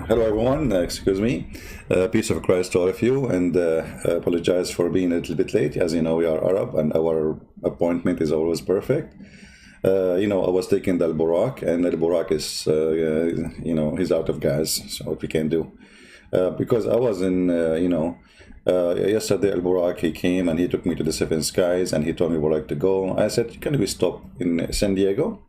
Hello everyone, excuse me. Peace of Christ to all of you, and apologize for being a little bit late. As you know, we are Arab and our appointment is always perfect. I was taking the Al-Burak, and Al-Burak is, he's out of gas, so what we can do. Because I was in, yesterday Al-Burak, he came and he took me to the Seven Skies and he told me where I to go. I said, can we stop in San Diego?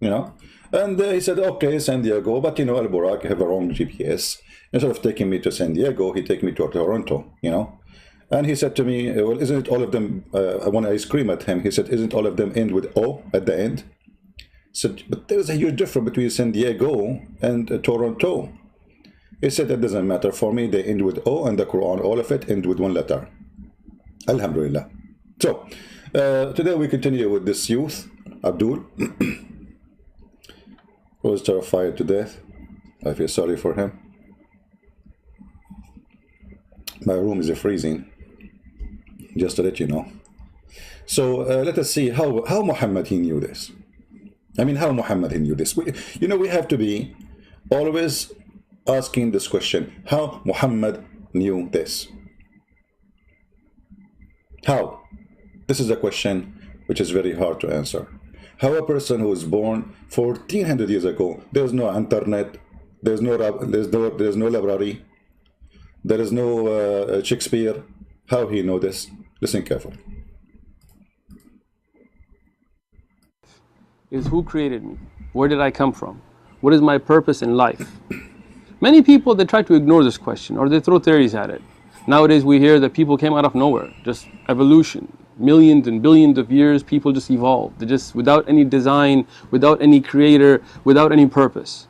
And he said, okay, San Diego, but Al-Burak have a wrong GPS. Instead of taking me to San Diego, he take me to Toronto, And he said to me, well, isn't it all of them, when I screamed at him, he said, isn't all of them end with O at the end? I said, but there's a huge difference between San Diego and Toronto. He said, it doesn't matter for me, they end with O, and the Quran, all of it end with one letter. Alhamdulillah. So, today we continue with this youth, Abdul. Was terrified to death. I feel sorry for him. My room is freezing, just to let you know. So let us see how Muhammad he knew this. I mean, how Muhammad he knew this. We have to be always asking this question: how Muhammad knew this? How? This is a question which is very hard to answer. How a person who was born 1400 years ago, there's no internet, there's no library, there is no Shakespeare. How he know this? Listen carefully. Is who created me? Where did I come from? What is my purpose in life? Many people, they try to ignore this question or they throw theories at it. Nowadays we hear that people came out of nowhere, just evolution. Millions and billions of years, people just evolved. They just, without any design, without any creator, without any purpose.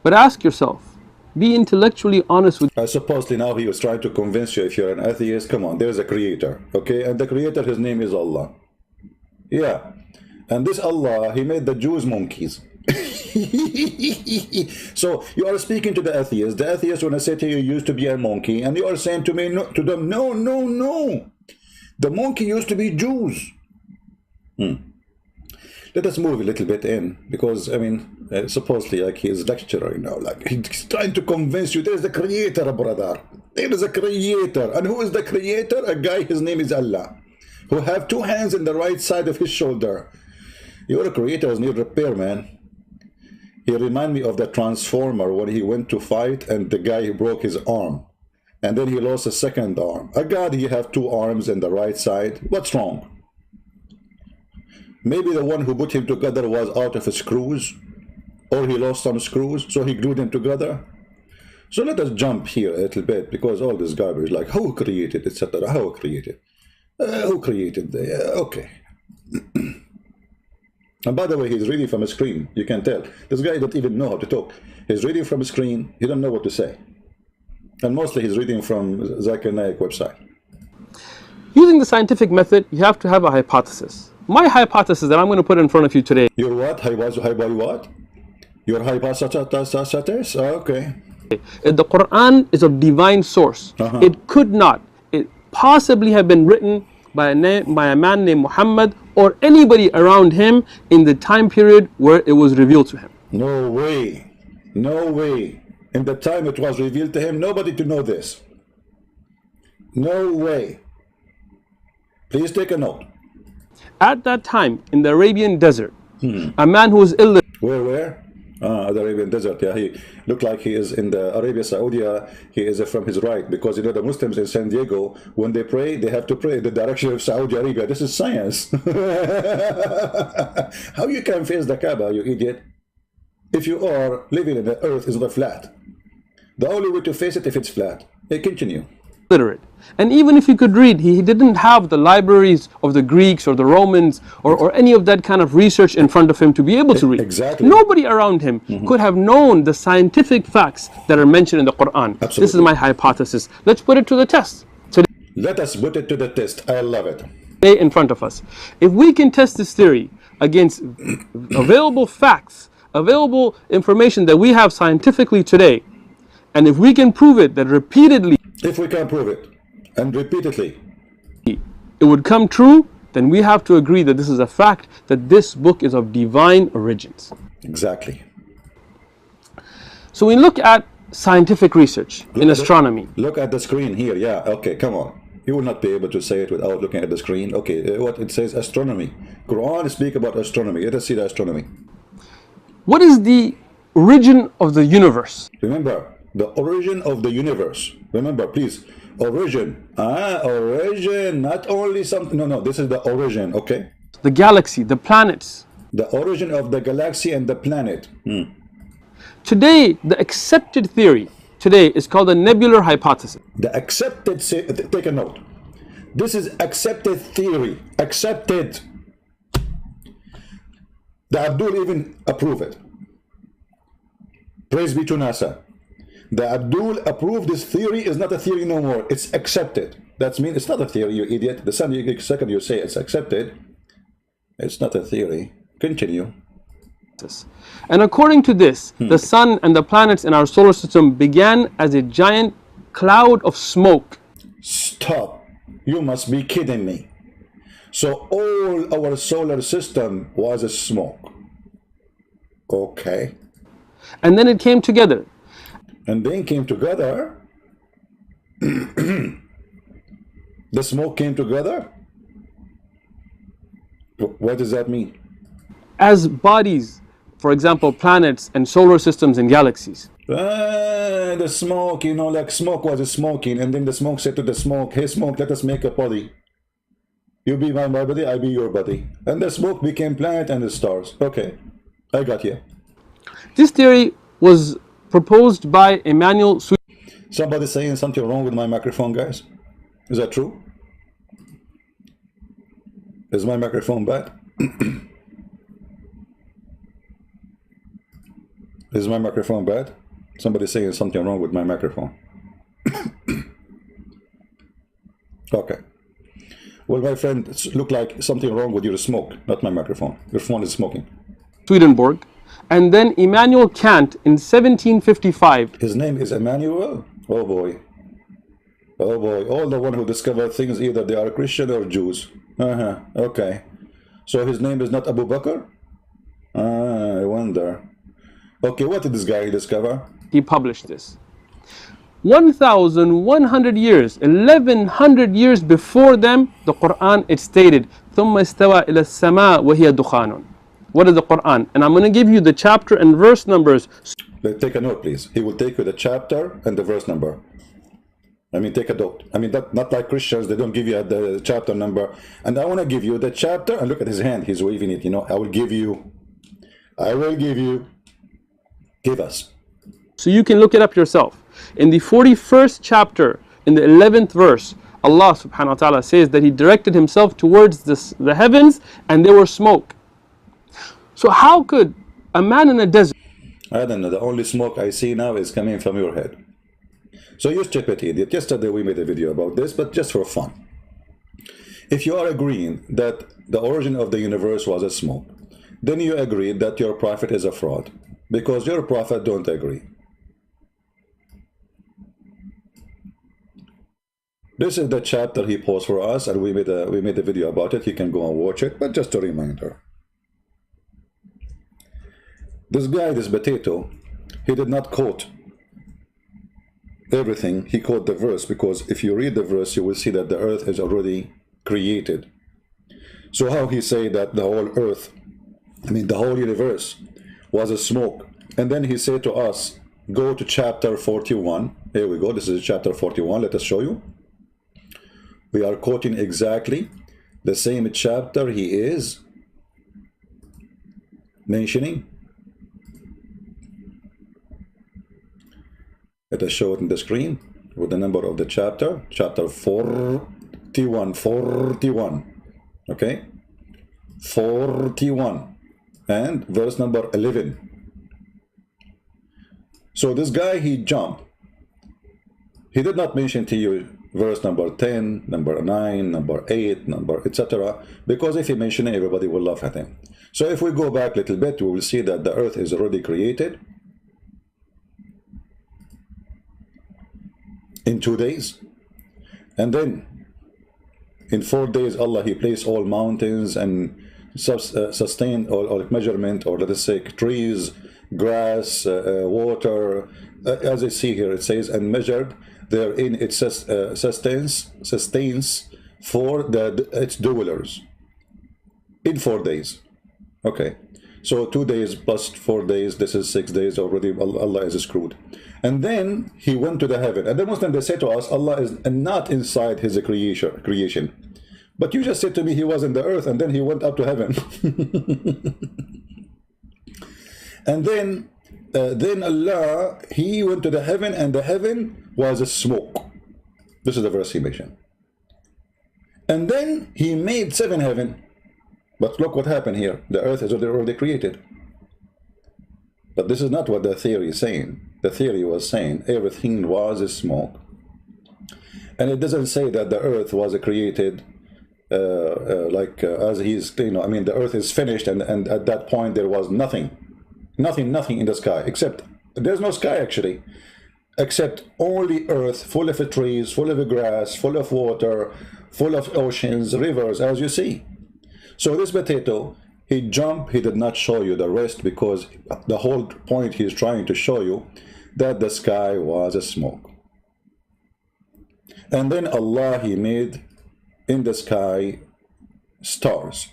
But ask yourself, be intellectually honest with. Supposedly now he was trying to convince you, if you're an atheist, come on, there's a creator, okay? And the creator, his name is Allah. Yeah. And this Allah, he made the Jews monkeys. So you are speaking to the atheist. The atheist, when I say to you, used to be a monkey, and you are saying to me, no, to them, no. The monkey used to be Jews. Let us move a little bit in, because I mean, supposedly like he is lecturer, like he's trying to convince you there is a creator, brother. There is a creator, and who is the creator? A guy, his name is Allah, who have two hands in the right side of his shoulder. Your creator is need repair, man. He remind me of the Transformer when he went to fight and the guy broke his arm. And then he lost a second arm. A God, he have two arms in the right side. What's wrong? Maybe the one who put him together was out of screws, or he lost some screws, so he glued them together. So let us jump here a little bit, because all this garbage, like who created, etc. How created? Who created? Okay. And by the way, he's reading from a screen. You can tell. This guy don't even know how to talk. He's reading from a screen. He don't know what to say. And mostly he's reading from Zakir Naik website. Using the scientific method, you have to have a hypothesis. My hypothesis that I'm going to put in front of you today. Your what? What? Your hypothesis? Okay. The Quran is of divine source. It could not, it possibly have been written by a man named Muhammad or anybody around him in the time period where it was revealed to him. No way. No way. In the time it was revealed to him, nobody to know this. No way. Please take a note. At that time, in the Arabian desert, a man who was illiterate. Where? The Arabian desert. Yeah, he looked like he is in the Arabia Saudi. He is from his right, because the Muslims in San Diego, when they pray, they have to pray in the direction of Saudi Arabia. This is science. How you can face the Kaaba, you idiot? If you are living in the earth is not flat. The only way to face it if it's flat. Continue. Literate. And even if he could read, he didn't have the libraries of the Greeks or the Romans or any of that kind of research in front of him to be able to read. Exactly. Nobody around him could have known the scientific facts that are mentioned in the Quran. Absolutely. This is my hypothesis. Let's put it to the test. Let us put it to the test. I love it. In front of us. If we can test this theory against available facts, available information that we have scientifically today, and if we can prove it that repeatedly, if we can prove it and repeatedly it would come true, then we have to agree that this is a fact, that this book is of divine origins. Exactly. So we look at scientific research in astronomy. Look at the screen here. Yeah, okay, come on. You will not be able to say it without looking at the screen. Okay, what it says, astronomy. Quran speak about astronomy. Let us see the astronomy. What is the origin of the universe? Remember, the origin of the universe. Remember, please, origin. Origin, not only something. No, this is the origin, okay? The galaxy, the planets. The origin of the galaxy and the planet. Today, the accepted theory today is called the nebular hypothesis. The accepted, take a note. This is accepted theory. Accepted. The Abdul even approved it. Praise be to NASA. The Abdul approved this theory is not a theory no more. It's accepted. That means it's not a theory, you idiot. The second you say it's accepted, it's not a theory. Continue. And according to this, the sun and the planets in our solar system began as a giant cloud of smoke. Stop. You must be kidding me. So all our solar system was a smoke. Okay. And then it came together. And then came together. The smoke came together? What does that mean? As bodies, for example, planets and solar systems and galaxies. The smoke, you know, like smoke was smoking, and then the smoke said to the smoke, hey smoke, let us make a body. You be my body, I be your body. And the smoke became planet and the stars. Okay, I got you. This theory was proposed by Emmanuel. Somebody saying something wrong with my microphone, guys? Is that true? Is my microphone bad? Is my microphone bad? Somebody saying something wrong with my microphone. Okay. Well, my friend, it look like something wrong with your smoke, not my microphone. Your phone is smoking. Swedenborg, and then Immanuel Kant in 1755. His name is Emmanuel? Oh boy. Oh boy. All the one who discovered things, either they are Christian or Jews. Okay. So his name is not Abu Bakr? I wonder. Okay, what did this guy discover? He published this. 1,100 years, 1,100 years before them, the Quran, it stated, ثُمَّ اسْتَوَى إِلَى السَّمَاءِ وَهِيَ دُخَانٌ. What is the Quran? And I'm going to give you the chapter and verse numbers. Take a note, please. He will take you the chapter and the verse number. I mean, take a note. I mean, that not like Christians, they don't give you the chapter number. And I want to give you the chapter, and look at his hand, he's waving it, you know. I will give you. Give us. So you can look it up yourself. In the 41st chapter, in the 11th verse, Allah subhanahu wa ta'ala says that He directed Himself towards the heavens and there was smoke. So how could a man in a desert... I don't know, the only smoke I see now is coming from your head. So you stupid idiot, yesterday we made a video about this, but just for fun. If you are agreeing that the origin of the universe was a smoke, then you agree that your prophet is a fraud, because your prophet don't agree. This is the chapter he posed for us, and we made a video about it. You can go and watch it, but just a reminder. This guy, this potato, he did not quote everything. He quoted the verse, because if you read the verse, you will see that the earth is already created. So how he say that the whole earth, I mean the whole universe, was a smoke? And then he said to us, go to chapter 41. Here we go. This is chapter 41. Let us show you. We are quoting exactly the same chapter he is mentioning. Let us show it in the screen with the number of the chapter. Chapter 41. 41. Okay? 41. And verse number 11. So this guy, he jumped. He did not mention to you verse number 10, number 9, number 8, number etc. Because if he mentioned it, everybody will laugh at him. So if we go back a little bit, we will see that the earth is already created in 2 days. And then in 4 days, Allah, He placed all mountains and sustained all measurement, or let us say trees, grass, water, as I see here, it says, and measured therein its sustains for its dwellers in 4 days. Okay, so 2 days plus 4 days, this is 6 days already. Allah is screwed. And then he went to the heaven. And the Muslims, they say to us, Allah is not inside his creation. But you just said to me he was in the earth and then he went up to heaven. And then Allah, he went to the heaven, and the heaven was a smoke. This is the verse he mentioned. And then he made 7 heaven. But look what happened here. The earth is already created. But this is not what the theory is saying. The theory was saying everything was a smoke. And it doesn't say that the earth was created as he's, I mean, the earth is finished, and at that point there was nothing in the sky, except there's no sky actually, except only earth full of trees, full of grass, full of water, full of oceans, rivers, as you see. So this potato, he jumped, he did not show you the rest, because the whole point he's trying to show you that the sky was a smoke. And then Allah, he made in the sky stars.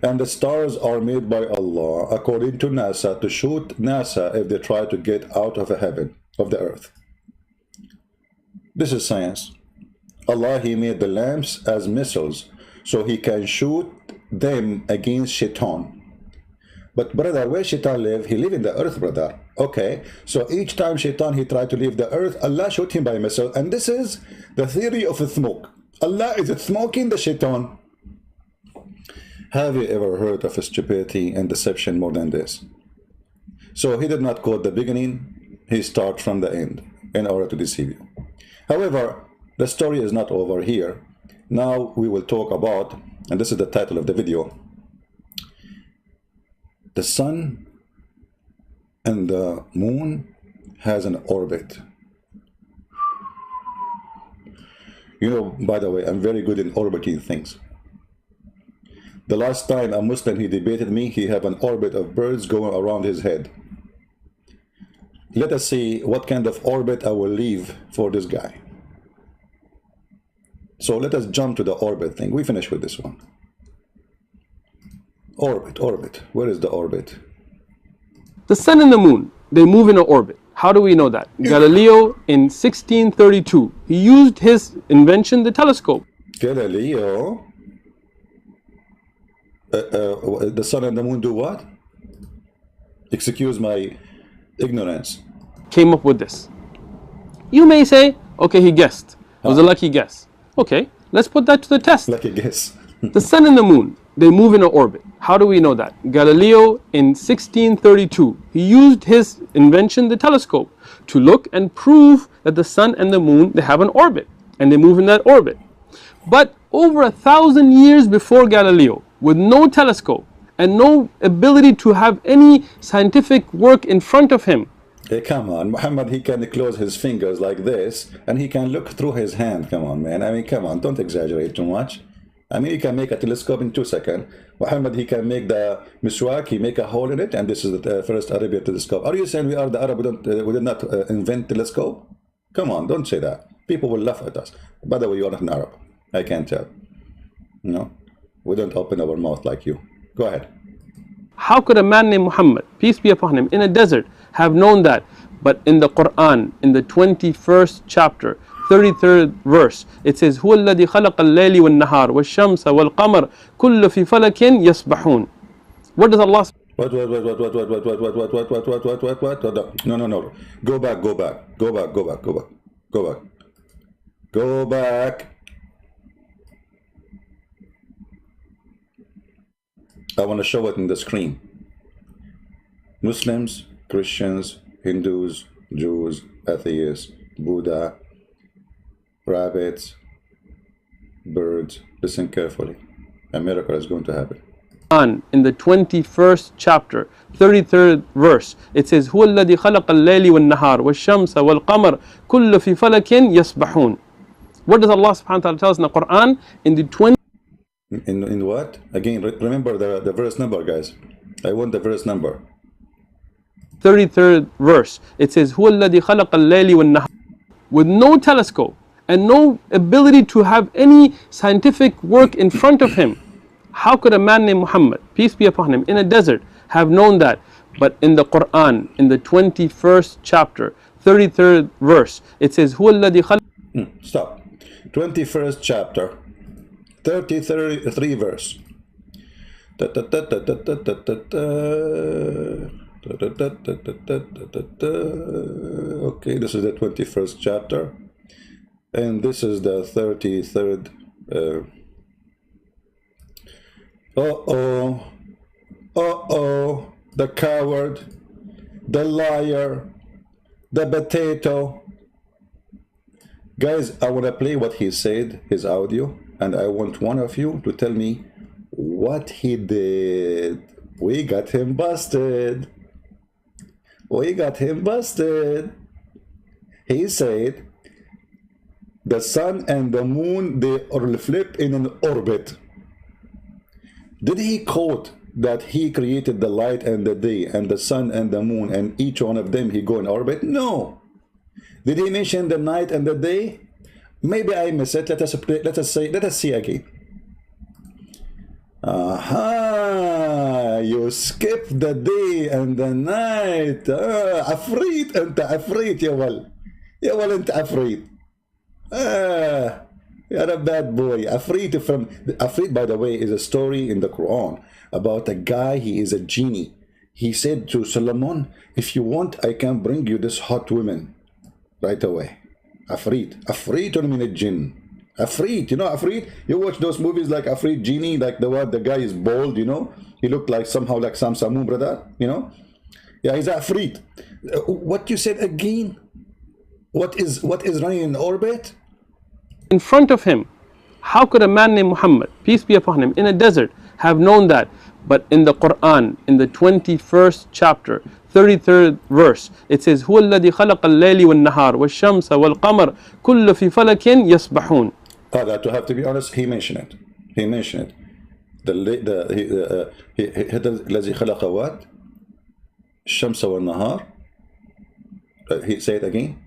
And the stars are made by Allah according to NASA, to shoot NASA if they try to get out of the heaven, of the earth. This is science. Allah, he made the lamps as missiles so he can shoot them against Shaitan. But brother, where Shaitan live? He live in the earth, brother. Okay, so each time Shaitan, he tried to leave the earth, Allah shoot him by a missile. And this is the theory of a smoke. Allah is smoking the Shaitan. Have you ever heard of stupidity and deception more than this? So he did not quote the beginning, he started from the end in order to deceive you. However, the story is not over here. Now we will talk about, and this is the title of the video, the sun and the moon has an orbit. You know, by the way, I'm very good in orbiting things. The last time a Muslim, he debated me, he have an orbit of birds going around his head. Let us see what kind of orbit I will leave for this guy. So let us jump to the orbit thing. We finish with this one. Orbit. Where is the orbit? The sun and the moon, they move in an orbit. How do we know that? Galileo in 1632, he used his invention, the telescope. Galileo, the sun and the moon do what? Excuse my ignorance. Came up with this. You may say, okay, he guessed. It was a lucky guess. Okay, let's put that to the test. Lucky guess. The sun and the moon, they move in an orbit. How do we know that? Galileo in 1632, he used his invention, the telescope, to look and prove that the sun and the moon, they have an orbit and they move in that orbit. But over 1,000 years before Galileo, with no telescope and no ability to have any scientific work in front of him. Hey, come on, Muhammad, he can close his fingers like this and he can look through his hand. Come on, man. I mean, come on, don't exaggerate too much. I mean, he can make a telescope in 2 seconds. Muhammad, he can make the miswak, he make a hole in it, and this is the first Arabian telescope. Are you saying we are the Arab, we did not invent telescope? Come on, don't say that. People will laugh at us. By the way, you are not an Arab. I can't tell. No, we don't open our mouth like you. Go ahead. How could a man named Muhammad, peace be upon him, in a desert have known that? But in the Quran, in the 21st chapter, 33rd verse, it says, هو الذي خلق الليل والنهار والشمس والقمر كل في فلك يسبحون. What does Allah say? What? No. Go back. I want to show it in the screen. Muslims, Christians, Hindus, Jews, atheists, Buddha, rabbits, birds, listen carefully. A miracle is going to happen. In the 21st chapter, 33rd verse, it says, هو الذي خلق الليل والنهار والشمس والقمر كل في فلك يسبحون. What does Allah subhanahu wa ta'ala tell us in the Quran? In the 20th In what? Again, remember the verse number, guys. I want the verse number. 33rd verse. It says, هُوَ الَّذِي خَلَقَ اللَّيْلِ وَالنَّهَارِ. With no telescope and no ability to have any scientific work in front of him, how could a man named Muhammad, peace be upon him, in a desert have known that? But in the Quran, in the 21st chapter, 33rd verse, it says, هُوَ الَّذِي خَلَقَ. Stop. 21st chapter, 33 verse. Okay, this is the 21st chapter, and this is the 33rd. The coward, the liar, the potato. Guys, I want to play what he said, his audio, and I want one of you to tell me what he did. We got him busted. We got him busted. He said the sun and the moon, they are flip in an orbit. Did he quote that he created the light and the day and the sun and the moon, and each one of them he go in orbit? No. Did he mention the night and the day? Maybe I miss it. Let us see again. Aha, you skip the day and the night. Afraid, أنت afraid يا ول. يا ول أنت afraid. You're a bad boy. Afraid, by the way, is a story in the Quran about a guy. He is a genie. He said to Solomon, if you want, I can bring you this hot woman right away. Afraid on min al-jinn. Afraid, you know, Afraid. You watch those movies like Afraid Genie, like the one the guy is bald, you know. He looked like somehow like Sam Samu, brother, you know. Yeah, he's Afraid. What you said again? What is running in orbit? In front of him, how could a man named Muhammad, peace be upon him, in a desert have known that? But in the Quran, in the 21st chapter, 33rd verse, it says, هُوَ الَّذِي خَلَقَ اللَّيْلِ وَالنَّهَارِ وَالشَّمْسَ وَالْقَمَرَ كُلُّ فِي فَلَكٍ يَسْبَحُونَ. To have to be honest, he mentioned it. الذي خلق what? الشمس والنهار. He say it again.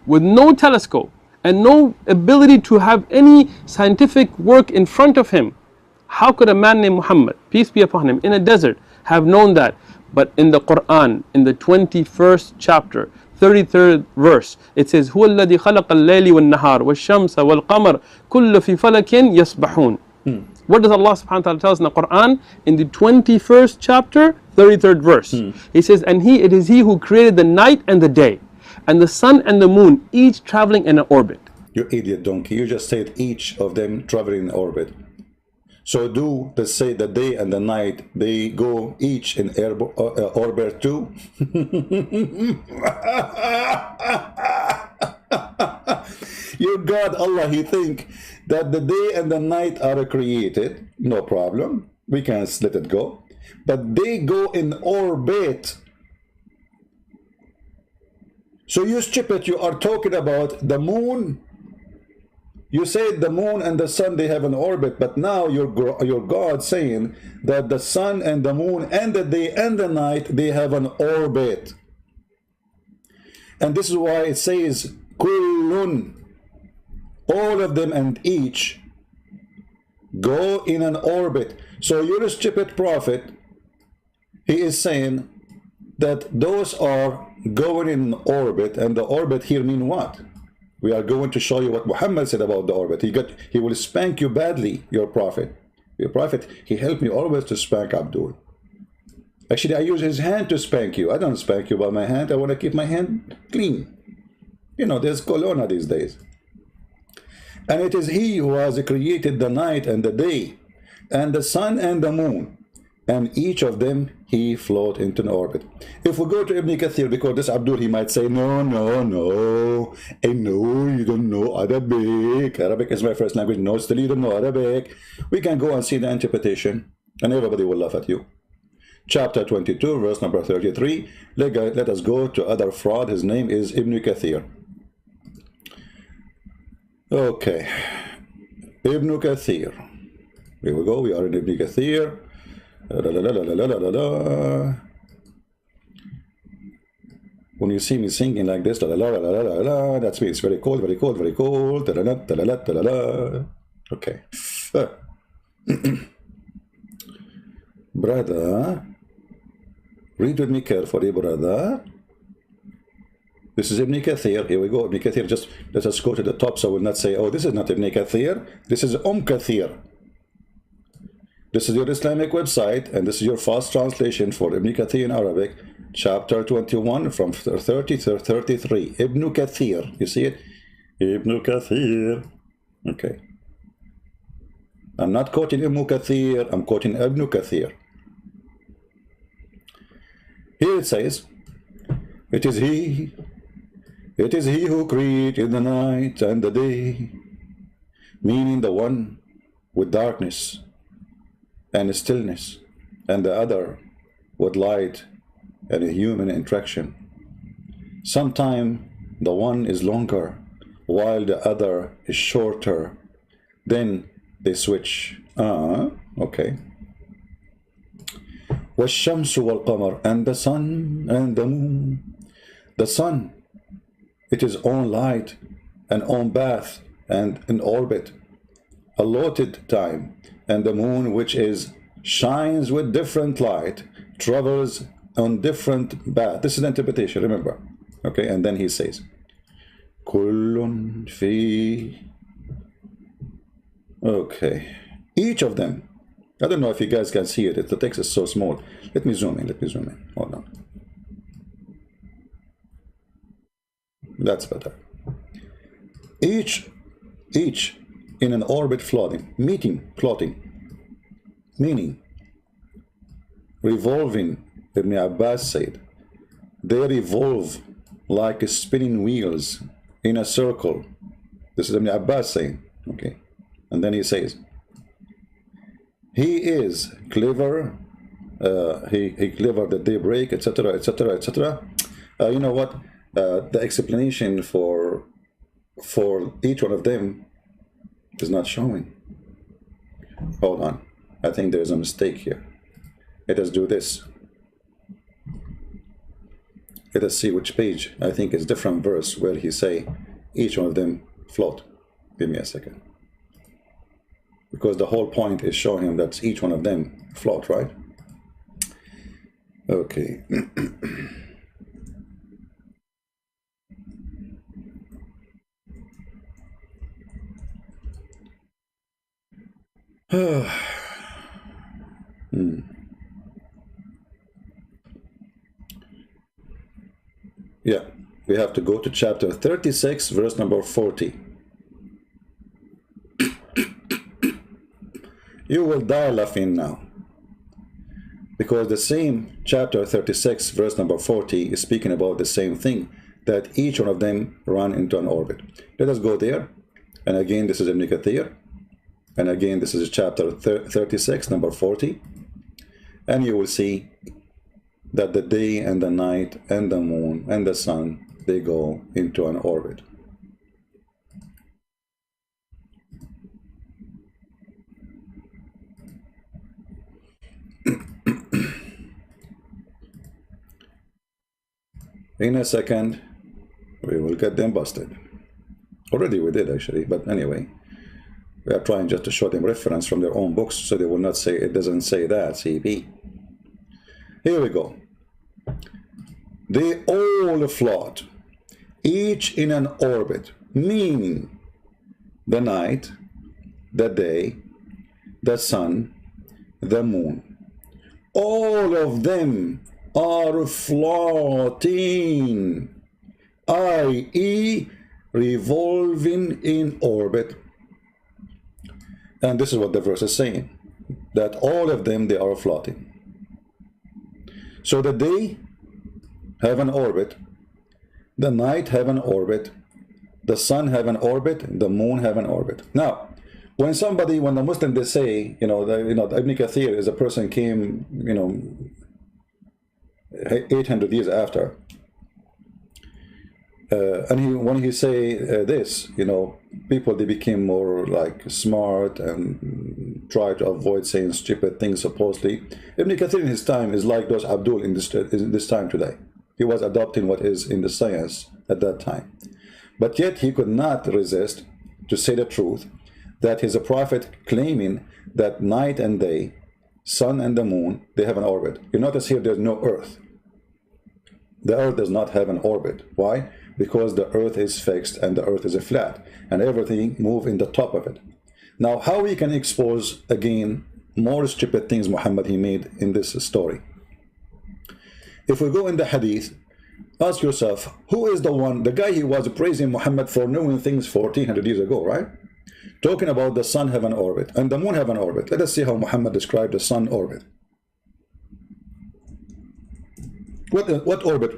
With no telescope and no ability to have any scientific work in front of him, how could a man named Muhammad, peace be upon him, in a desert have known that? But in the Quran, in the 21st chapter, 33rd verse, it says, هُوَ الَّذِي خَلَقَ اللَّيْلِ وَالنَّهَارِ وَالشَّمْسَ وَالْقَمَرَ كُلُّ فِي فَلَكٍ يَسْبَحُونَ. What does Allah subhanahu wa ta'ala tell us in the Quran? In the 21st chapter, 33rd verse, He says, and it is He who created the night and the day, and the sun and the moon, each traveling in an orbit. You idiot donkey, you just said each of them traveling in orbit. So let's say the day and the night, they go each in orbit too? Your God, Allah, He think that the day and the night are created, no problem, we can let it go. But they go in orbit. So you stupid, you are talking about the moon. You said the moon and the sun, they have an orbit, but now your God saying that the sun and the moon and the day and the night, they have an orbit. And this is why it says, kullun, all of them and each go in an orbit. So your stupid prophet, he is saying that those are going in orbit, and the orbit here mean what? We are going to show you what Muhammad said about the orbit. He will spank you badly, your prophet. Your prophet, he helped me always to spank Abdul. Actually, I use his hand to spank you. I don't spank you by my hand. I want to keep my hand clean. You know, there's corona these days. And it is he who has created the night and the day, and the sun and the moon, and each of them he float into an orbit. If we go to Ibn Kathir, because this Abdul, he might say, no, I know you don't know Arabic. Arabic is my first language. No, still you don't know Arabic. We can go and see the interpretation, and everybody will laugh at you. Chapter 22, verse number 33. Let us go to other fraud. His name is Ibn Kathir. Okay, Ibn Kathir. Here we go. We are in Ibn Kathir. When you see me singing like this, that's me. It's very cold, very cold, very cold. Okay. Brother, read with me carefully, brother. This is Ibn Kathir. Here we go. Ibn Kathir. Just let us go to the top so I will not say, oh, this is not Ibn Kathir. This is Kathir. This is your Islamic website, and this is your fast translation for Ibn Kathir in Arabic, chapter 21 from 30 to 33. Ibn Kathir. You see it? Ibn Kathir. Okay. I'm not quoting Ibn Kathir. I'm quoting Ibn Kathir. Here it says, it is he who created the night and the day, meaning the one with darkness and stillness, and the other with light and a human interaction. Sometime the one is longer, while the other is shorter. Then they switch. Okay. وَالشَّمْسُ وَالْقَمَرُ, and the sun and the moon. The sun, it is on light and on path and in orbit, allotted time, and the moon, which is shines with different light, travels on different path. This is the interpretation, remember. Okay, and then he says, كُلٌّ فِي. Okay, each of them. I don't know if you guys can see it. The text is so small. Let me zoom in. Hold on. That's better. Each in an orbit floating, meaning revolving. Ibn Abbas said, they revolve like spinning wheels in a circle. This is Ibn Abbas saying. Okay, and then he says, he is clever, he clever that they break, etc., etc., etc. You know what? The explanation for each one of them is not showing. Hold on. I think there's a mistake here. Let us do this. Let us see which page. I think it's different verse where he say each one of them float. Give me a second. Because the whole point is showing him that each one of them float, right? Okay. Yeah, we have to go to chapter 36, verse number 40. You will die laughing now, because the same chapter 36, verse number 40 is speaking about the same thing, that each one of them run into an orbit. Let us go there. And again, this is Ibn Kathir. And again, this is chapter 36, number 40. And you will see that the day and the night and the moon and the sun, they go into an orbit. In a second, we will get them busted. Already we did, actually, but anyway. We are trying just to show them reference from their own books so they will not say it doesn't say that, CP. Here we go. They all float, each in an orbit, meaning the night, the day, the sun, the moon. All of them are floating, i.e. revolving in orbit. And this is what the verse is saying, that all of them, they are floating. So the day have an orbit, the night have an orbit, the sun have an orbit, the moon have an orbit. Now, when the Muslim, they say, Ibn Kathir is a person came, 800 years after. And when he say this, people, they became more like smart and try to avoid saying stupid things supposedly. Ibn Kathir in his time is like those Abdul in this time today. He was adopting what is in the science at that time. But yet he could not resist to say the truth, that he's a prophet claiming that night and day, sun and the moon, they have an orbit. You notice here there's no earth. The earth does not have an orbit. Why? Because the earth is fixed and the earth is a flat and everything move in the top of it. Now how we can expose again more stupid things Muhammad he made in this story? If we go in the hadith, ask yourself, who is the one, the guy he was praising Muhammad for knowing things 1400 years ago, right? Talking about the sun have an orbit and the moon have an orbit. Let us see how Muhammad described the sun orbit. What orbit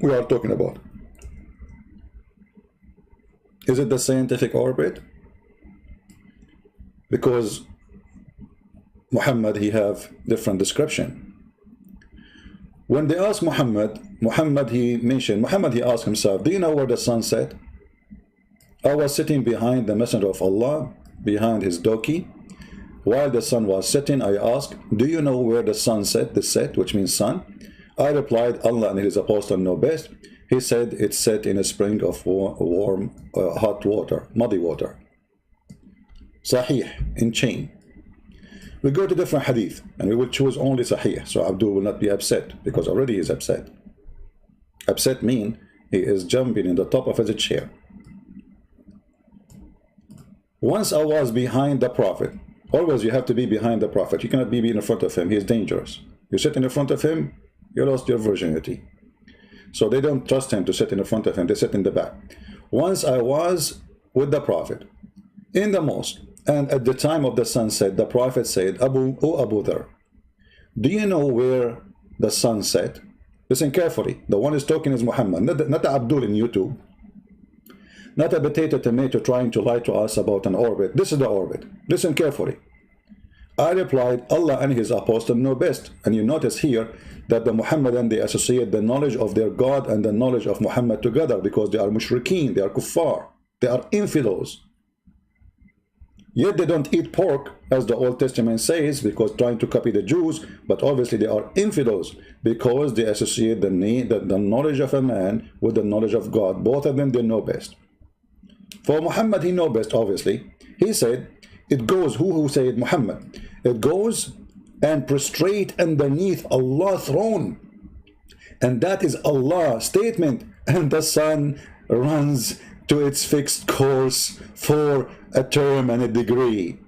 we are talking about? Is it the scientific orbit? Because Muhammad, he have different description. When they asked Muhammad he asked himself, do you know where the sun set? I was sitting behind the Messenger of Allah, behind his donkey. While the sun was setting, I asked, do you know where the sun set, the set, which means sun? I replied, Allah and his apostle know best. He said, it's set in a spring of warm, hot water, muddy water. Sahih, in chain. We go to different hadith, and we will choose only Sahih, so Abdul will not be upset, because already he is upset. Upset mean he is jumping in the top of his chair. Once I was behind the Prophet. Always you have to be behind the Prophet. You cannot be in front of him. He is dangerous. You sit in front of him, you lost your virginity. So they don't trust him to sit in front of him. They sit in the back. Once I was with the Prophet in the mosque, and at the time of the sunset, the Prophet said, Abu Dhar, do you know where the sun set? Listen carefully. The one is talking is Muhammad, not Abdul in YouTube. Not a potato tomato trying to lie to us about an orbit. This is the orbit. Listen carefully. I replied, Allah and his apostle know best. And you notice here that the Muhammadan, they associate the knowledge of their God and the knowledge of Muhammad together, because they are mushrikeen, they are kuffar, they are infidels. Yet they don't eat pork, as the Old Testament says, because trying to copy the Jews, but obviously they are infidels, because they associate the knowledge of a man with the knowledge of God. Both of them, they know best. For Muhammad, he know best, obviously. He said, it goes, who said Muhammad? It goes and prostrate underneath Allah's throne. And that is Allah's statement. And the sun runs to its fixed course for a term and a degree.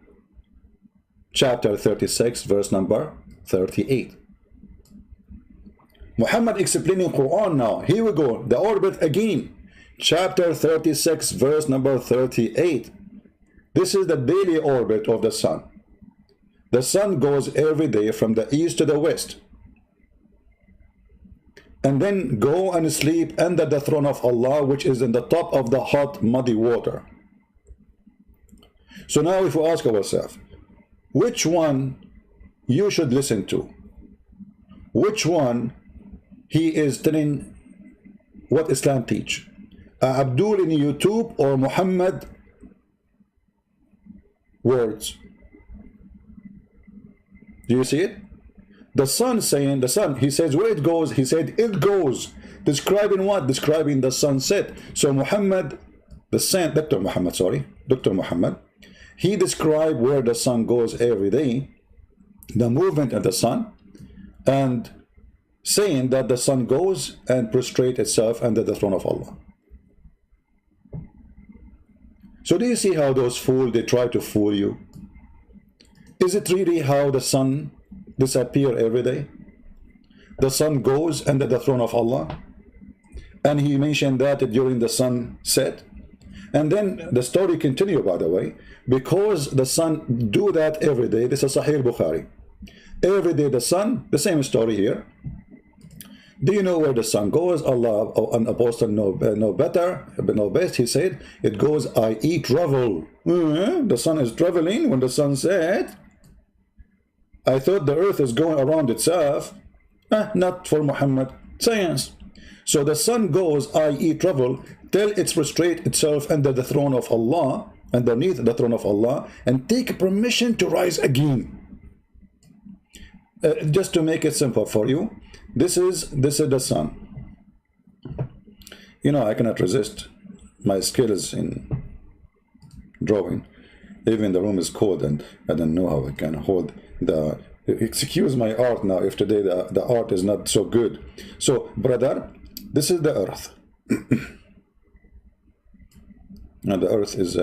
Chapter 36, verse number 38. Muhammad explaining Quran now. Here we go. The orbit again. Chapter 36, verse number 38. This is the daily orbit of the sun. The sun goes every day from the east to the west, and then go and sleep under the throne of Allah, which is in the top of the hot muddy water. So now if we ask ourselves, which one you should listen to? Which one he is telling what Islam teach? Abdul in YouTube or Muhammad words? Do you see it? The sun saying, the sun, he says where it goes, he said it goes. Describing what? Describing the sunset. So Muhammad, Dr. Muhammad, he described where the sun goes every day, the movement of the sun, and saying that the sun goes and prostrate itself under the throne of Allah. So do you see how those fools, they try to fool you? Is it really how the sun disappears every day? The sun goes under the throne of Allah, and he mentioned that during the sunset. And then the story continue, by the way, because the sun do that every day. This is Sahih Bukhari. Every day the sun, the same story here. Do you know where the sun goes? Allah and apostle know better, know best. He said, it goes, i.e. travel. The sun is traveling when the sun set. I thought the earth is going around itself. Not for Muhammad. Science. So the sun goes, i.e. travel, till it prostrate itself under the throne of Allah, underneath the throne of Allah and take permission to rise again. Just to make it simple for you, this is the sun. You know, I cannot resist my skills in drawing. Even the room is cold and I don't know how I can hold the... Excuse my art now if today the art is not so good. So, brother, this is the earth. And the earth is...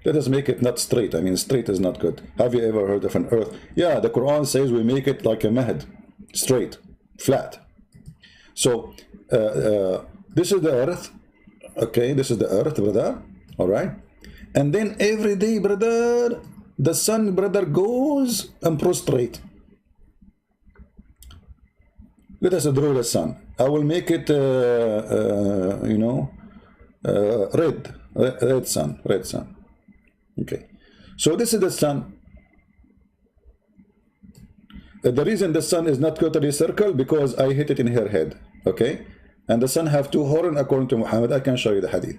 let us make it not straight. I mean, straight is not good. Have you ever heard of an earth? Yeah, the Quran says we make it like a mahd. Straight. Flat. So, this is the earth. Okay, this is the earth, brother. All right. And then every day, brother, the sun, brother, goes and prostrate. Let us draw the sun. I will make it, you know, red sun, red sun. Okay. So this is the sun. The reason the sun is not totally circle because I hit it in her head. Okay. And the sun have two horns according to Muhammad. I can show you the hadith.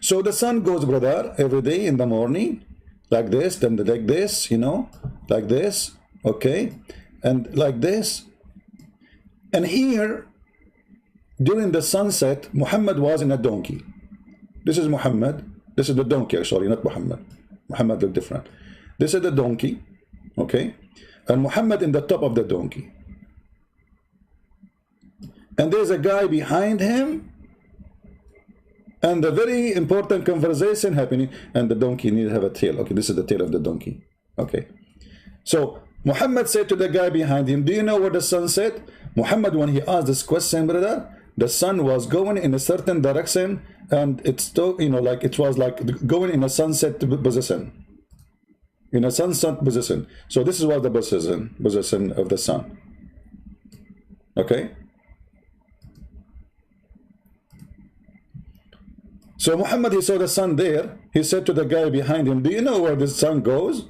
So the sun goes, brother, every day in the morning, like this, then like this, you know, like this, okay, and like this. And here, during the sunset, Muhammad was in a donkey. This is Muhammad. This is the donkey, actually, not Muhammad. Muhammad looked different. This is the donkey, okay, and Muhammad in the top of the donkey. And there's a guy behind him, and a very important conversation happening, and the donkey needs to have a tail. Okay, this is the tail of the donkey. Okay, so Muhammad said to the guy behind him, do you know where the sun set? Muhammad, when he asked this question, brother, the sun was going in a certain direction, and it's still, you know, like it was like going in a sunset position. In a sunset position. So this is what the position of the sun. Okay. So Muhammad, he saw the sun there. He said to the guy behind him, do you know where the sun goes?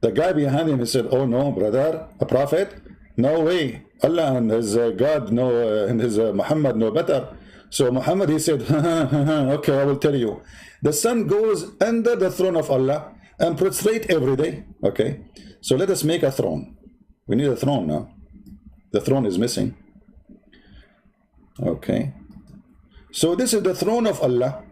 The guy behind him, he said, oh no, brother, a prophet? No way. Allah and his God know, and his Muhammad know better. So Muhammad, he said, okay, I will tell you. The sun goes under the throne of Allah and prostrate every day. Okay, so let us make a throne. We need a throne now. The throne is missing. Okay, so this is the throne of Allah.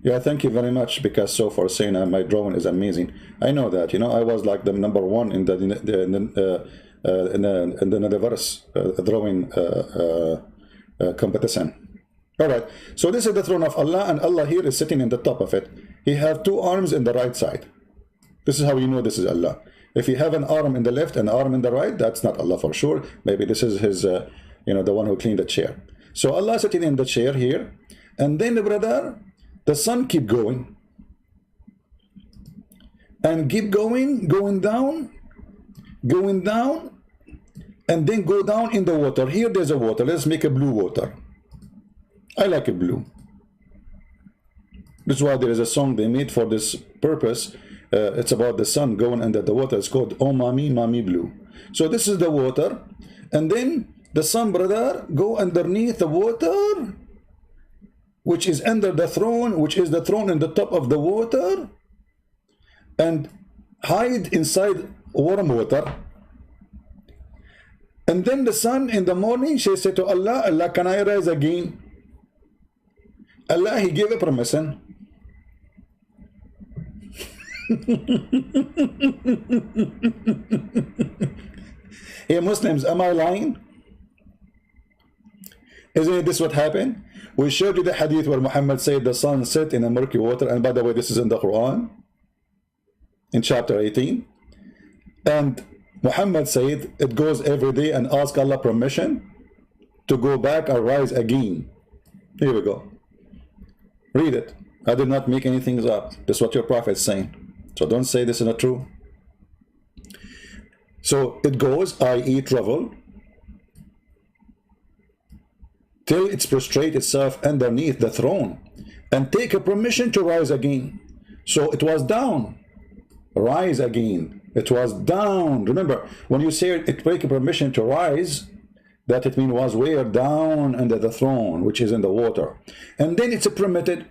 Yeah, thank you very much, Picasso, for saying my drawing is amazing. I know that, you know, I was like the #1 in the verse drawing competition. All right, so this is the throne of Allah, and Allah here is sitting in the top of it. He has two arms in the right side. This is how you know this is Allah. If you have an arm in the left and an arm in the right, that's not Allah for sure. Maybe this is his, you know, the one who cleaned the chair. So Allah sitting in the chair here, and then, brother, the sun keep going and keep going down, and then go down in the water. Here there's a water. Let's make a blue water. I like it blue. That's why there is a song they made for this purpose. It's about the sun going under the water. It's called Oh Mommy, Mommy Blue. So this is the water, and then the sun, brother, go underneath the water, which is under the throne, which is the throne in the top of the water, and hide inside warm water. And then the sun in the morning, she said to Allah, Allah, can I rise again? Allah, he gave a permission. Hey Muslims, am I lying? Isn't this what happened? We showed you the hadith where Muhammad said the sun set in a murky water, and by the way, this is in the Quran, in chapter 18. And Muhammad said it goes every day and ask Allah permission to go back and rise again. Here we go. Read it. I did not make anything up. This is what your prophet is saying. So don't say this is not true. So it goes, i.e. travel, till it prostrate itself underneath the throne and take a permission to rise again. So it was down, rise again. It was down. Remember, when you say it take a permission to rise, that it means was where down under the throne, which is in the water. And then it's permitted.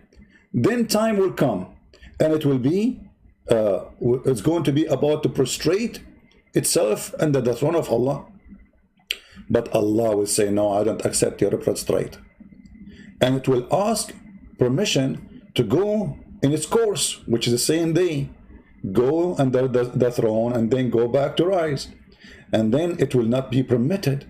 Then time will come, and it will be, it's going to be about to prostrate itself under the throne of Allah. But Allah will say, no, I don't accept your prostrate. And it will ask permission to go in its course, which is the same day. Go under the throne and then go back to rise. And then it will not be permitted,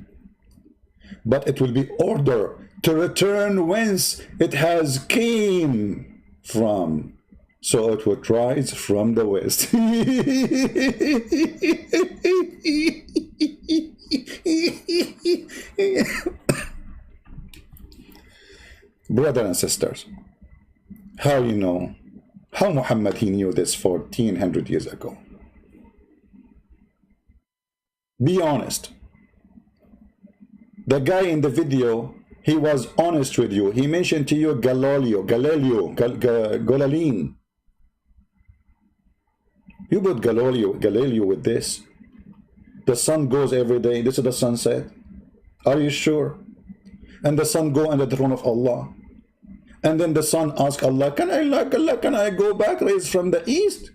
but it will be order to return whence it has came from. So it would rise from the west. Brothers and sisters, how you know? How Muhammad, he knew this 1400 years ago? Be honest. The guy in the video, he was honest with you. He mentioned to you Galilean. You put Galileo with this. The sun goes every day. This is the sunset. Are you sure? And the sun go under the throne of Allah. And then the sun asks Allah, can I go back, raise from the east?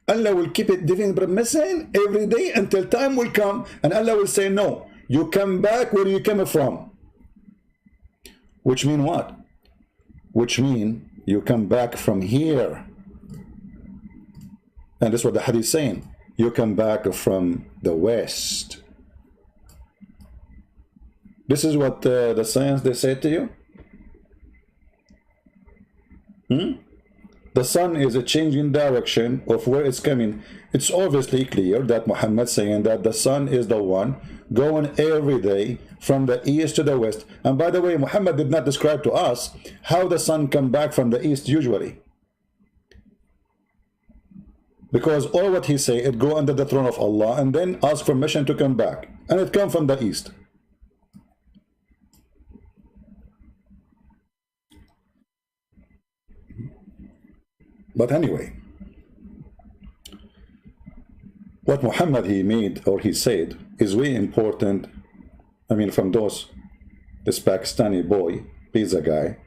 Allah will keep it giving permission every day until time will come, and Allah will say, no, you come back where you came from. Which mean what? Which mean you come back from here. And that's what the hadith is saying. You come back from the west. This is what the science they say to you. The sun is a change in direction of where it's coming. It's obviously clear that Muhammad saying that the sun is the one going every day from the east to the west. And by the way, Muhammad did not describe to us how the sun come back from the east usually. Because all what he say, it go under the throne of Allah and then ask permission to come back. And it come from the east. But anyway, what Muhammad he made or he said is very important. I mean, from this Pakistani boy, pizza guy,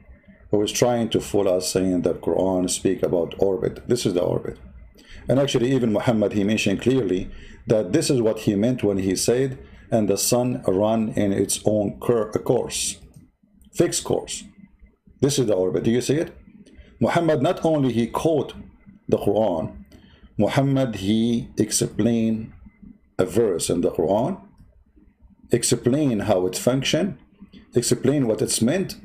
who was trying to fool us saying that Quran speak about orbit. This is the orbit. And actually even Muhammad he mentioned clearly that this is what he meant when he said, and the sun run in its own course, fixed course. This is the orbit. Do you see it? Muhammad not only he quote the Quran, Muhammad he explained a verse in the Quran, explain how it function, explain what it's meant,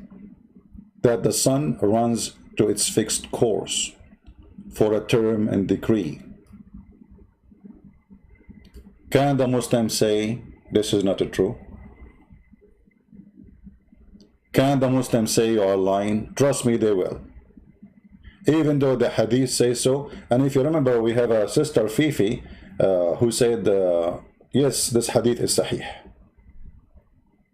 that the sun runs to its fixed course for a term and decree. Can the Muslims say this is not true? Can the Muslims say you are lying? Trust me, they will. Even though the hadith says so. And if you remember, we have a sister Fifi who said, yes, this hadith is sahih.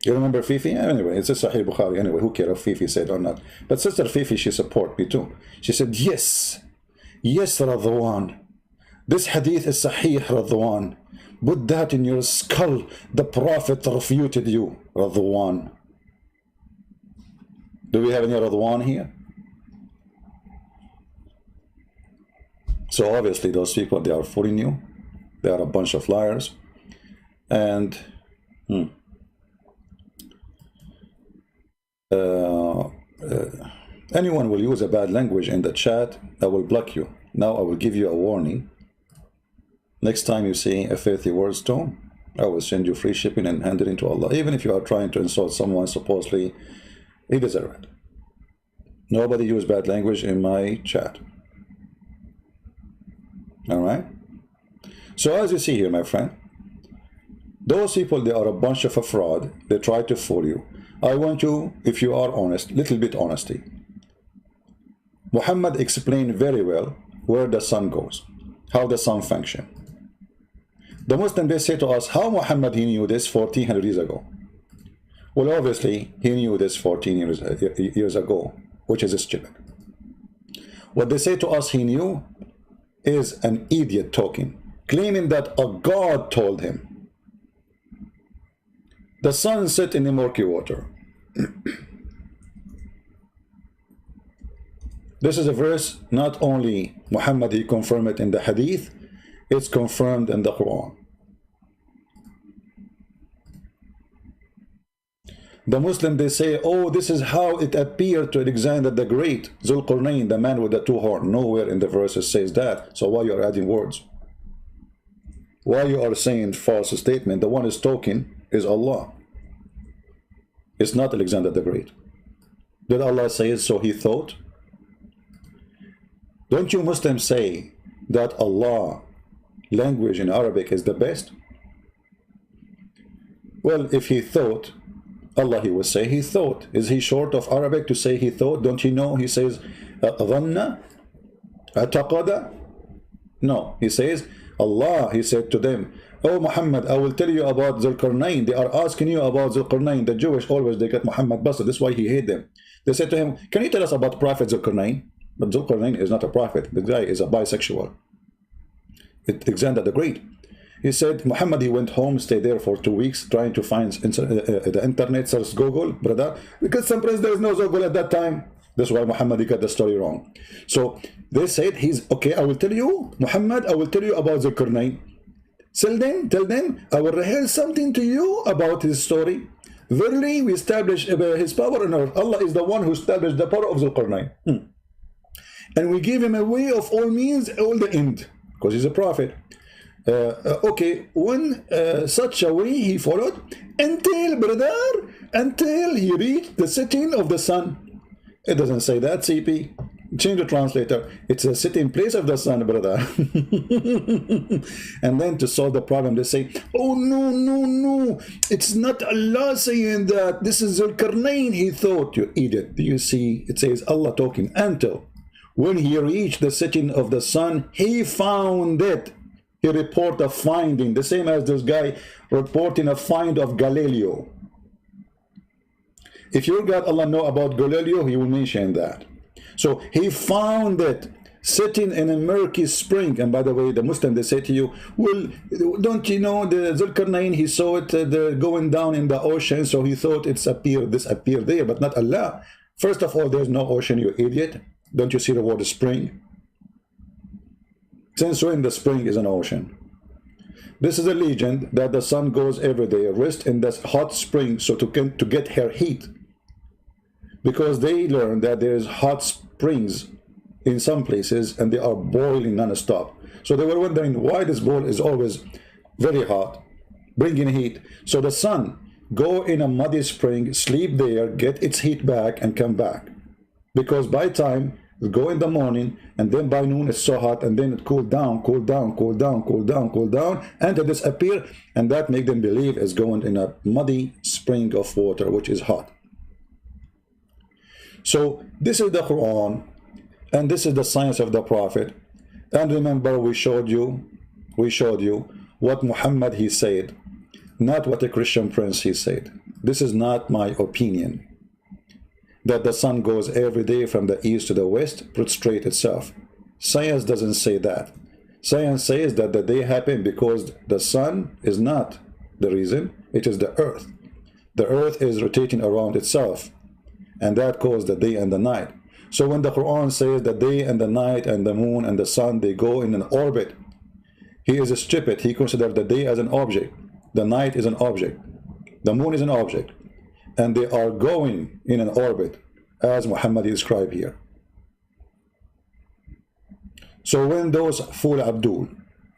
You remember Fifi? Anyway, it's a Sahih Bukhari. Anyway, who cares if Fifi said or not? But sister Fifi, she support me too. She said, yes, Radwan, this hadith is sahih, Radwan. Put that in your skull. The Prophet refuted you, Radwan. Do we have any Radwan here? So obviously those people, they are fooling you. They are a bunch of liars. And anyone will use a bad language in the chat, I will block you. Now I will give you a warning. Next time you see a filthy words tone, I will send you free shipping and hand it into Allah. Even if you are trying to insult someone, supposedly he deserves it. Nobody use bad language in my chat. All right? So as you see here, my friend, those people, they are a bunch of a fraud. They try to fool you. I want you, if you are honest, little bit honesty. Muhammad explained very well where the sun goes, how the sun function. The Muslim, they say to us, how Muhammad he knew this 1400 years ago? Well, obviously he knew this 14 years ago, which is stupid. What they say to us he knew is an idiot talking, claiming that a God told him. The sun set in the murky water. This is a verse, not only Muhammad, he confirmed it in the hadith, it's confirmed in the Quran. The Muslim, they say, oh, this is how it appeared to Alexander the Great, Zulqarnain, the man with the two horns. Nowhere in the verses says that. So why you are adding words? Why you are saying false statement? The one who is talking is Allah. It's not Alexander the Great. Did Allah say it so he thought? Don't you Muslims say that Allah language in Arabic is the best? Well, if he thought, Allah, he would say he thought. Is he short of Arabic to say he thought? Don't you know? He says, dhanna, ataqada. No, he says, Allah, he said to them, oh Muhammad, I will tell you about Zulqarnain. They are asking you about Zulqarnain. The Jewish always, they get Muhammad busted. That's why he hate them. They said to him, can you tell us about Prophet Zulqarnain? But Zulqarnain is not a prophet. The guy is a bisexual. Alexander the Great. He said, Muhammad, he went home, stayed there for 2 weeks, trying to find the internet, search Google, brother, because some place there is no Google at that time. That's why Muhammad, he got the story wrong. So they said, he's, okay, I will tell you, Muhammad, I will tell you about Zulqarnain. Tell them, I will reveal something to you about his story. Verily, we establish his power on earth. Allah is the one who established the power of Zulqarnain. And we give him a way of all means, all the end, because he's a prophet. Okay, when such a way he followed until he reached the setting of the sun. It doesn't say that, CP. Change the translator. It's a sitting place of the sun, brother. And then to solve the problem, they say, oh no, it's not Allah saying that. This is Zulqarnain, he thought. You idiot. Do you see? It says Allah talking. Until when he reached the setting of the sun, he found it. He reported a finding, the same as this guy reporting a find of Galileo. If your God Allah know about Galileo, he will mention that. So he found it sitting in a murky spring. And by the way, the Muslim, they say to you, well, don't you know the Zulqarnain, he saw it going down in the ocean, so he thought this appeared there, but not Allah. First of all, there's no ocean, you idiot. Don't you see the word spring? Since when the spring is an ocean? This is a legend that the sun goes every day, rest in the hot spring, so to get her heat. Because they learn that there is hot springs in some places and they are boiling non-stop. So they were wondering why this bowl is always very hot, bringing heat. So the sun go in a muddy spring, sleep there, get its heat back and come back. Because by time go in the morning and then by noon it's so hot and then it cool down and it disappear, and that make them believe it's going in a muddy spring of water which is hot. So this is the Quran and this is the science of the Prophet. And remember, we showed you what Muhammad he said, not what a Christian prince he said. This is not my opinion, that the sun goes every day from the east to the west, prostrate itself. Science doesn't say that. Science says that the day happened because the sun is not the reason, it is the earth. The earth is rotating around itself, and that caused the day and the night. So when the Quran says the day and the night and the moon and the sun, they go in an orbit, he is stupid. He considers the day as an object, the night is an object, the moon is an object, and they are going in an orbit as Muhammad described here. So when those fool Abdul,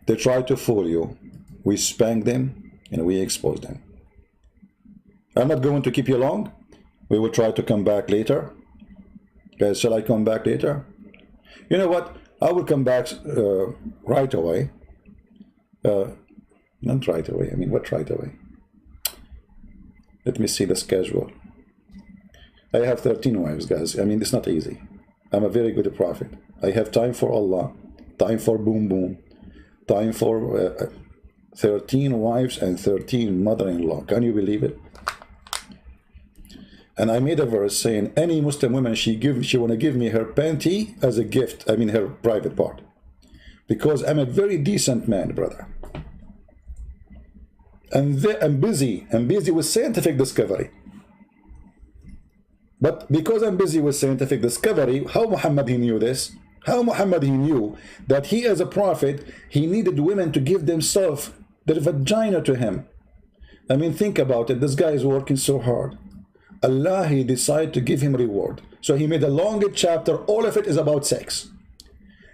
they try to fool you, we spank them and we expose them. I'm not going to keep you long. We will try to come back later. Guys, shall I come back later? You know what? I will come back right away. Not right away. I mean, what right away? Let me see the schedule. I have 13 wives, guys. I mean, it's not easy. I'm a very good prophet. I have time for Allah, time for boom boom, time for 13 wives and 13 mother-in-law. Can you believe it? And I made a verse saying, any Muslim woman, she want to give me her panty as a gift. I mean, her private part. Because I'm a very decent man, brother. I'm busy with scientific discovery. But because I'm busy with scientific discovery, how Muhammad he knew this? How Muhammad he knew that he as a prophet, he needed women to give themselves, their vagina to him. I mean, think about it. This guy is working so hard. Allah, he decided to give him reward. So he made a longer chapter. All of it is about sex.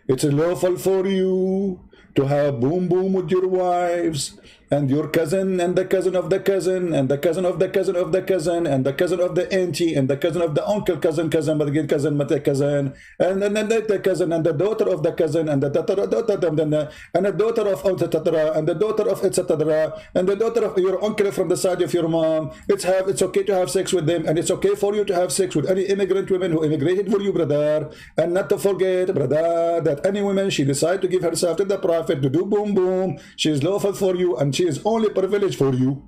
It's lawful for you to have boom boom with your wives, and your cousin, and the cousin of the cousin, and the cousin of the cousin of the cousin, and the cousin of the auntie, and the cousin of the uncle, cousin, but again cousin, but the cousin, and then the cousin, and the daughter of the cousin, and the daughter, and the daughter of etc., and the daughter of etc., and the daughter of your uncle from the side of your mom. It's okay to have sex with them, and it's okay for you to have sex with any immigrant women who immigrated for you, brother. And not to forget, brother, that any woman she decide to give herself to the prophet to do boom boom, she is lawful for you, and she is only privilege for you.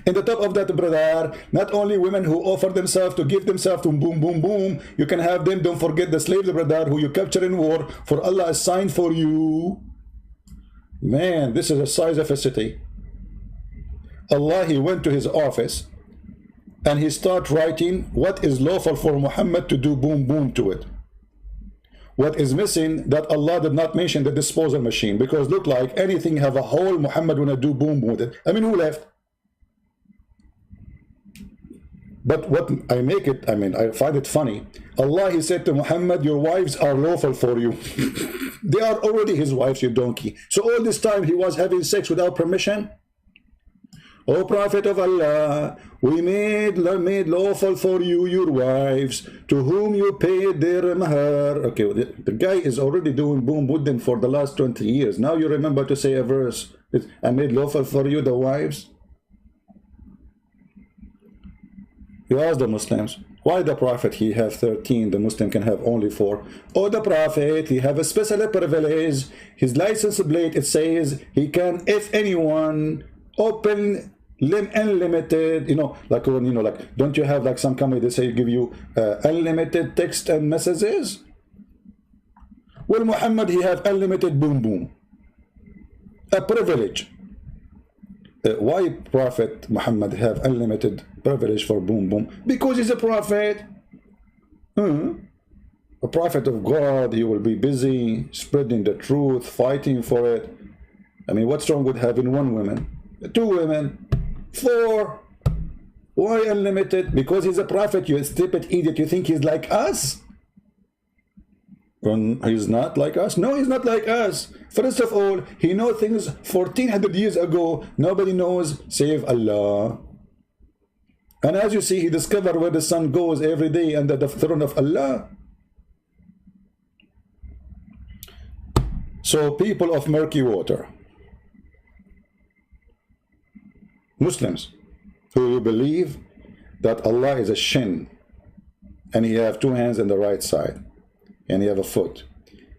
In the top of that, brother, not only women who offer themselves to give themselves to boom boom boom, you can have them. Don't forget the slaves, brother, who you capture in war, for Allah assigned for you. Man, this is the size of a city. Allah, he went to his office and he started writing what is lawful for Muhammad to do boom boom to it. What is missing, that Allah did not mention the disposal machine, because look like anything have a hole, Muhammad wanna do boom with it. I mean, who left? But what I make it, I mean, I find it funny. Allah, he said to Muhammad, your wives are lawful for you. They are already his wives, you donkey. So all this time he was having sex without permission? O Prophet of Allah, we made lawful for you your wives, to whom you paid their mahar. Okay, the guy is already doing boom with them for the last 20 years. Now you remember to say a verse, I made lawful for you the wives. You ask the Muslims, why the Prophet he have 13, the Muslim can have only 4? Oh, the Prophet, he have a special privilege. His license plate, it says he can, if anyone, open unlimited, like when, like, don't you have like some company they say give you unlimited text and messages? Well, Muhammad, he have unlimited boom boom, a privilege. Why Prophet Muhammad have unlimited privilege for boom boom? Because he's a prophet. A prophet of God, he will be busy spreading the truth, fighting for it. I mean, what's wrong with having 1 woman, 2 women, 4? Why unlimited? Because he's a prophet, you stupid idiot. You think he's like us? When he's not like us? No, he's not like us. First of all, he knows things 1400 years ago nobody knows save Allah. And as you see, he discovered where the sun goes every day under the throne of Allah. So people of murky water, Muslims who believe that Allah is a shin, and he have 2 hands on the right side, and he have a foot,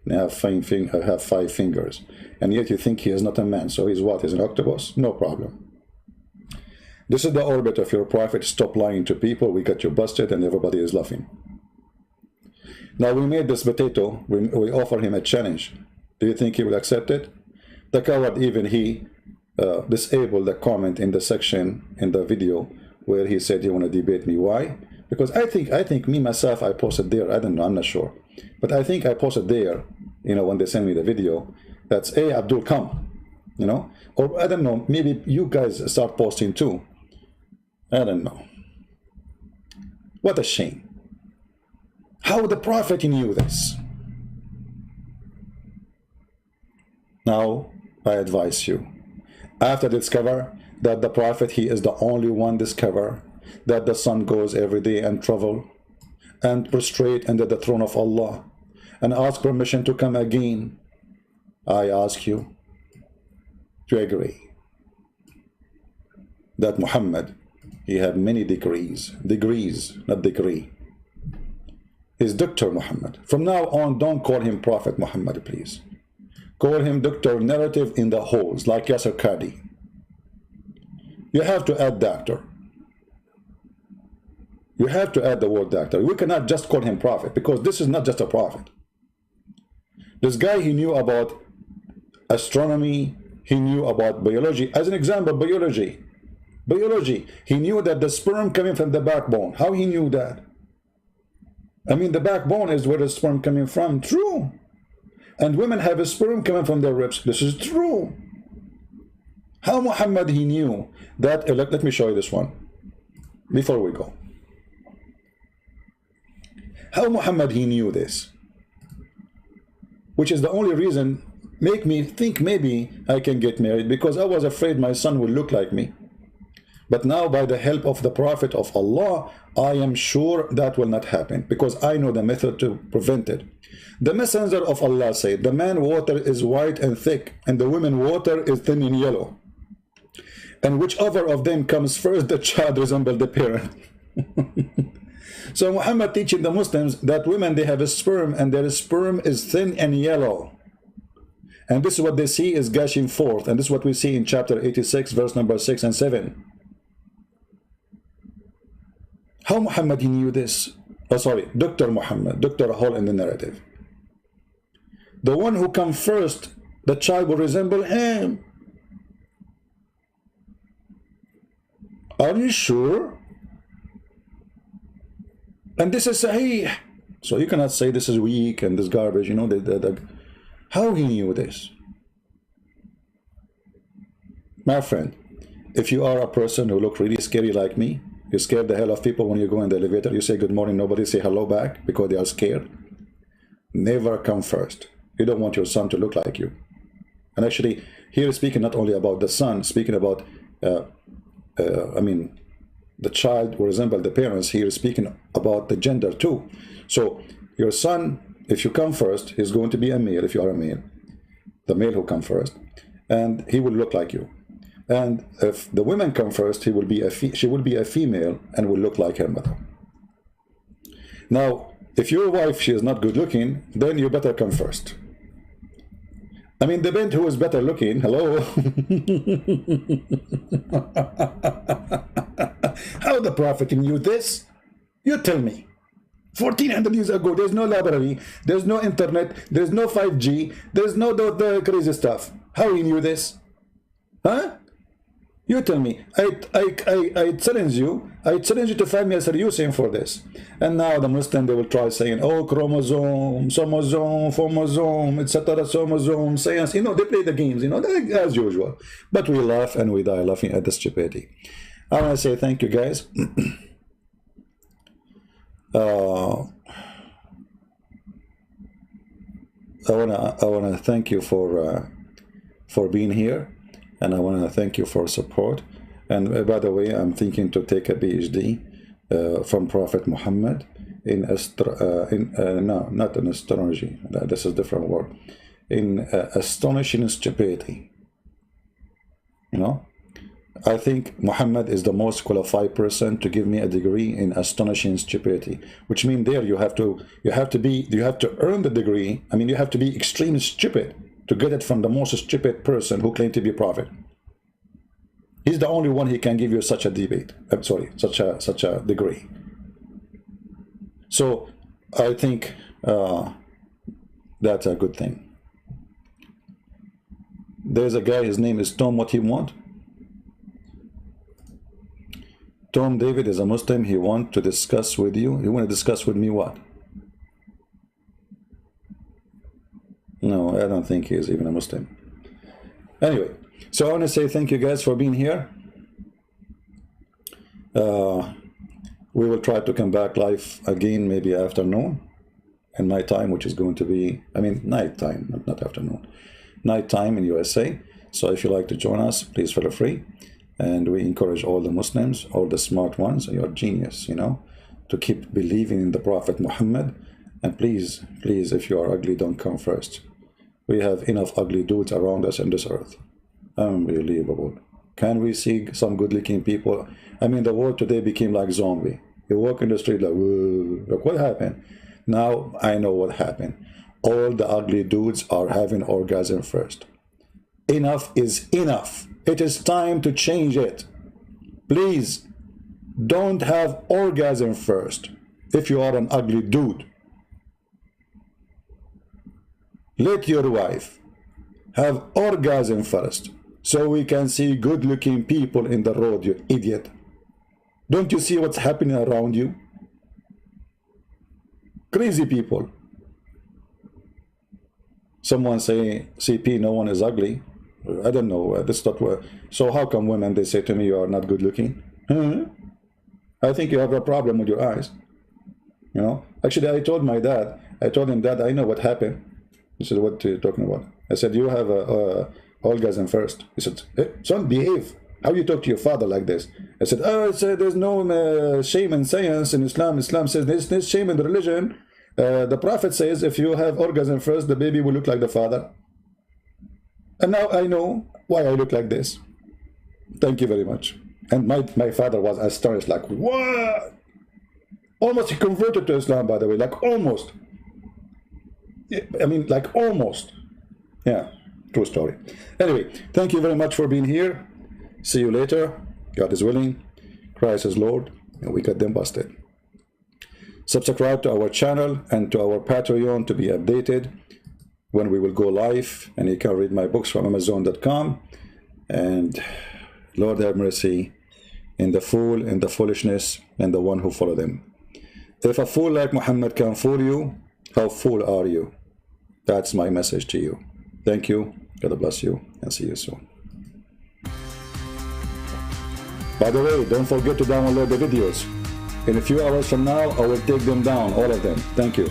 and he have 5 fingers, and yet you think he is not a man, so he's what? He's an octopus? No problem. This is the orbit of your prophet. Stop lying to people. We got you busted, and everybody is laughing. Now we made this potato. We offer him a challenge. Do you think he will accept it? The coward, even he disabled the comment in the section in the video where he said he want to debate me. Why? Because I think me myself, I posted there. I don't know. I'm not sure, but I think I posted there. When they send me the video, that's, hey Abdul, come. Or I don't know. Maybe you guys start posting too. I don't know. What a shame. How the Prophet knew this. Now I advise you, after discover that the Prophet, he is the only one discover that the sun goes every day and travel and prostrate under the throne of Allah and ask permission to come again, I ask you to agree that Muhammad, he had many degrees, not degree. He's Dr. Muhammad. From now on, don't call him Prophet Muhammad, please. Call him Dr. Narrative in the holes, like Yasser Qadi. You have to add doctor. You have to add the word doctor. We cannot just call him prophet, because this is not just a prophet. This guy, he knew about astronomy, he knew about biology. As an example, biology. He knew that the sperm coming from the backbone. How he knew that? I mean, the backbone is where the sperm coming from. True. And women have a sperm coming from their ribs. This is true. How Muhammad he knew that? Let me show you this one before we go. How Muhammad he knew this, which is the only reason make me think maybe I can get married, because I was afraid my son will look like me. But now, by the help of the Prophet of Allah, I am sure that will not happen, because I know the method to prevent it. The Messenger of Allah said, the man water is white and thick, and the woman water is thin and yellow. And whichever of them comes first, the child resembles the parent. So Muhammad teaching the Muslims that women, they have a sperm, and their sperm is thin and yellow. And this is what they see is gushing forth. And this is what we see in chapter 86, verse number 6 and 7. How Muhammad he knew this? Oh, sorry, Dr. Muhammad, Dr. Hall in the narrative. The one who comes first, the child will resemble him. Are you sure? And this is Sahih. So you cannot say this is weak and this garbage, you know. How he knew this? My friend, if you are a person who look really scary like me, you scare the hell of people when you go in the elevator, you say good morning, nobody say hello back because they are scared. Never come first. You don't want your son to look like you. And actually, here speaking not only about the son, speaking about, I mean, the child will resemble the parents. Here speaking about the gender too. So your son, if you come first, he's going to be a male if you are a male. The male who come first. And he will look like you. And if the women come first, she will be a female and will look like her mother. Now, if your wife, she is not good looking, then you better come first. I mean, the bent who is better looking, hello. How the Prophet knew this? You tell me. 1400 years ago, there's no library, there's no internet, there's no 5G, there's no the crazy stuff. How he knew this? Huh? You tell me. I challenge you to find me a solution for this. And now the Muslim, they will try saying, oh, chromosome, chromosome, etc., chromosome, science. You know, they play the games, you know, as usual. But we laugh and we die laughing at the stupidity. I want to say thank you, guys. I wanna thank you for being here. And I want to thank you for support. And by the way, I'm thinking to take a PhD from Prophet Muhammad in no, not in astrology. This is a different word. In astonishing stupidity. You know, I think Muhammad is the most qualified person to give me a degree in astonishing stupidity. Which means there you have to earn the degree. I mean, you have to be extremely stupid to get it from the most stupid person who claimed to be prophet. He's the only one he can give you such a debate. I'm sorry, such a degree. So I think that's a good thing. There's a guy, his name is Tom. What he want? Tom David is a Muslim. He want to discuss with you. He want to discuss with me what? No, I don't think he is even a Muslim. Anyway, so I want to say thank you guys for being here. We will try to come back live again, maybe afternoon, in my time, which is going to be, I mean, night time, not afternoon, night time in USA. So if you like to join us, please feel free. And we encourage all the Muslims, all the smart ones, you're genius, you know, to keep believing in the Prophet Muhammad. And please, please, if you are ugly, don't come first. We have enough ugly dudes around us in this earth. Unbelievable. Can we see some good-looking people? I mean, the world today became like zombie. You walk in the street like, whoa, look what happened. Now I know what happened. All the ugly dudes are having orgasm first. Enough is enough. It is time to change it. Please, don't have orgasm first if you are an ugly dude. Let your wife have orgasm first. so we can see good-looking people in the road, you idiot. Don't you see what's happening around you? Crazy people. Someone say, CP, no one is ugly. I don't know. This not what. So how come women, they say to me, you are not good-looking? I think you have a problem with your eyes. You know, actually, I told my dad, I told him, Dad, I know what happened. He said, what are you talking about? I said, you have a orgasm first. He said, hey, son, behave. How you talk to your father like this? I said, oh, there's no shame in science in Islam. Islam says there's no shame in the religion. The Prophet says if you have orgasm first, the baby will look like the father. And now I know why I look like this. Thank you very much. And my father was astonished, like, what? Almost he converted to Islam, by the way, like almost. I mean, like almost. Yeah, true story. Anyway, thank you very much for being here. See you later. God is willing. Christ is Lord. And we got them busted. Subscribe to our channel and to our Patreon to be updated when we will go live. And you can read my books from Amazon.com. And Lord have mercy in the fool, in the foolishness, and the one who follow them. If a fool like Muhammad can fool you, how fool are you? That's my message to you. Thank you. God bless you, and see you soon. By the way, don't forget to download the videos. In a few hours from now, I will take them down, all of them. Thank you.